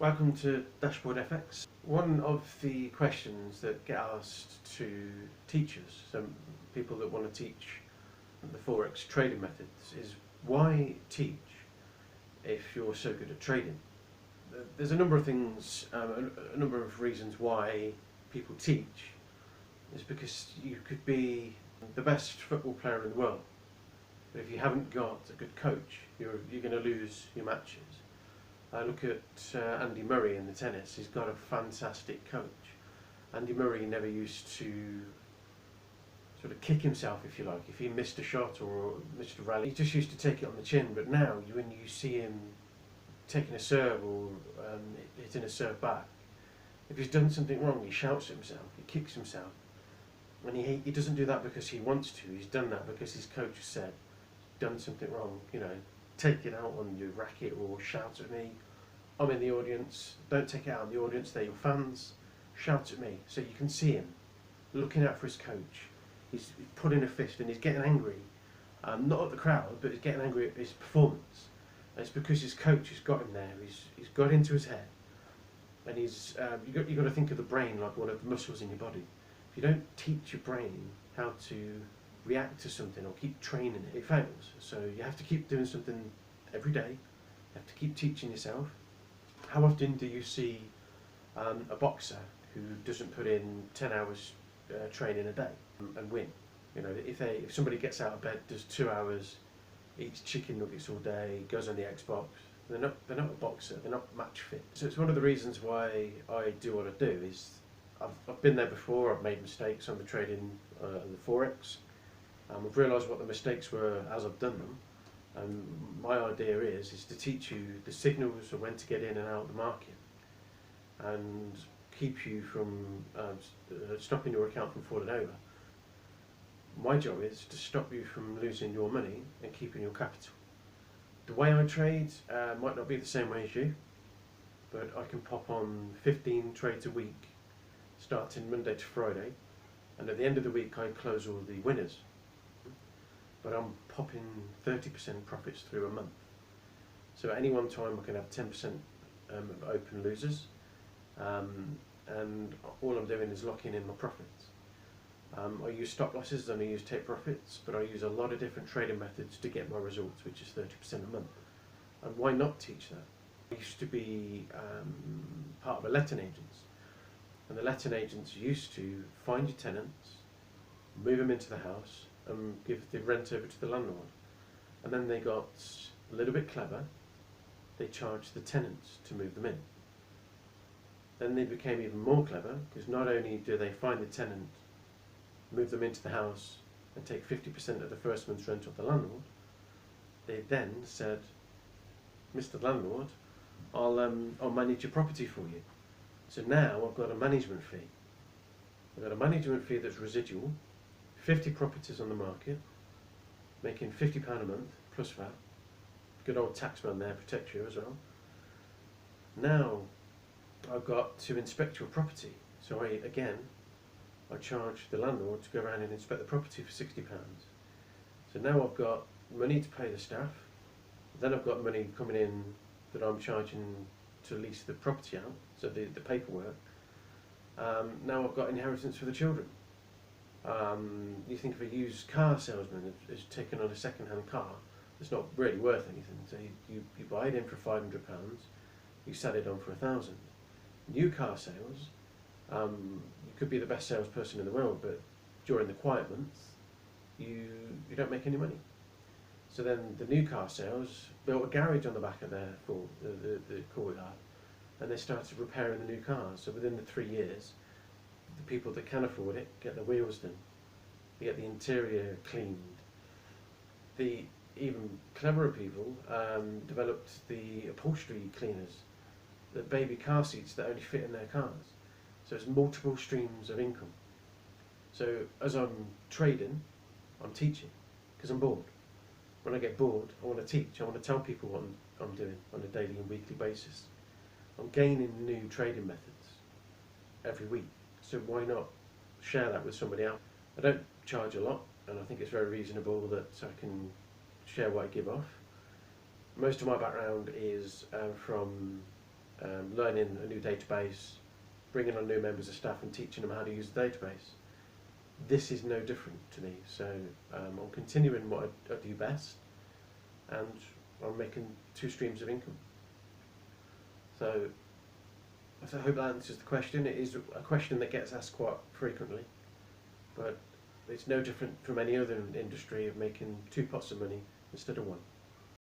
Welcome to Dashboard FX. One of the questions that get asked to teachers, so people that want to teach the Forex trading methods, is why teach if you're so good at trading? There's a number of things, a number of reasons why people teach. Is because you could be the best football player in the world, but if you haven't got a good coach, you're going to lose your matches. I look at Andy Murray in the tennis. He's got a fantastic coach. Andy Murray never used to sort of kick himself, if you like, if he missed a shot or missed a rally. He just used to take it on the chin. But now, when you see him taking a serve or hitting a serve back, if he's done something wrong, he shouts at himself, he kicks himself. And he doesn't do that because he wants to. He's done that because his coach has said, done something wrong, take it out on your racket or shout at me. I'm in the audience. Don't take it out on the audience. They're your fans. Shout at me. So you can see him looking out for his coach. He's putting a fist and he's getting angry. Not at the crowd, but he's getting angry at his performance. And it's because his coach has got him there. He's got into his head. And you've got to think of the brain like one of the muscles in your body. If you don't teach your brain how to react to something or keep training it, it fails. So you have to keep doing something every day. You have to keep teaching yourself. How often do you see a boxer who doesn't put in 10 hours training a day and win? If somebody gets out of bed, does 2 hours, eats chicken nuggets all day, goes on the Xbox, they're not a boxer. They're not match fit. So it's one of the reasons why I do what I do. Is I've been there before. I've made mistakes on the trading and the Forex. I've realised what the mistakes were as I've done them, and my idea is to teach you the signals of when to get in and out of the market, and keep you from stopping your account from falling over. My job is to stop you from losing your money and keeping your capital. The way I trade might not be the same way as you, but I can pop on 15 trades a week, starting Monday to Friday, and at the end of the week I close all the winners. But I'm popping 30% profits through a month. So at any one time I can have 10% of open losers, and all I'm doing is locking in my profits. I use stop losses and I use take profits, but I use a lot of different trading methods to get my results, which is 30% a month. And why not teach that? I used to be part of a letting agents, and the letting agents used to find your tenants, move them into the house, and give the rent over to the landlord. And then they got a little bit clever. They charged the tenants to move them in. Then they became even more clever, because not only do they find the tenant, move them into the house, and take 50% of the first month's rent off the landlord, they then said, Mr. Landlord, I'll manage your property for you. So now I've got a management fee. I've got a management fee that's residual, 50 properties on the market, making £50 a month plus VAT. Good old taxman there protects you as well. Now I've got to inspect your property. So I charge the landlord to go around and inspect the property for £60. So now I've got money to pay the staff. Then I've got money coming in that I'm charging to lease the property out, so the paperwork. Now I've got inheritance for the children. You think of a used car salesman who's taken on a second-hand car that's not really worth anything. So you buy it in for £500, you sell it on for £1,000. New car sales, you could be the best salesperson in the world, but during the quiet months, you don't make any money. So then the new car sales built a garage on the back of the courtyard, and they started repairing the new cars. So within the 3 years, the people that can afford it get the wheels done, they get the interior cleaned. The even cleverer people developed the upholstery cleaners, the baby car seats that only fit in their cars. So it's multiple streams of income. So as I'm trading, I'm teaching, because I'm bored. When I get bored, I want to teach. I want to tell people what I'm doing on a daily and weekly basis. I'm gaining new trading methods every week. So why not share that with somebody else? I don't charge a lot, and I think it's very reasonable that I can share what I give off. Most of my background is from learning a new database, bringing on new members of staff and teaching them how to use the database. This is no different to me, so I'm continuing what I do best, and I'm making 2 streams of income. So I hope that answers the question. It is a question that gets asked quite frequently, but it's no different from any other industry of making 2 pots of money instead of 1.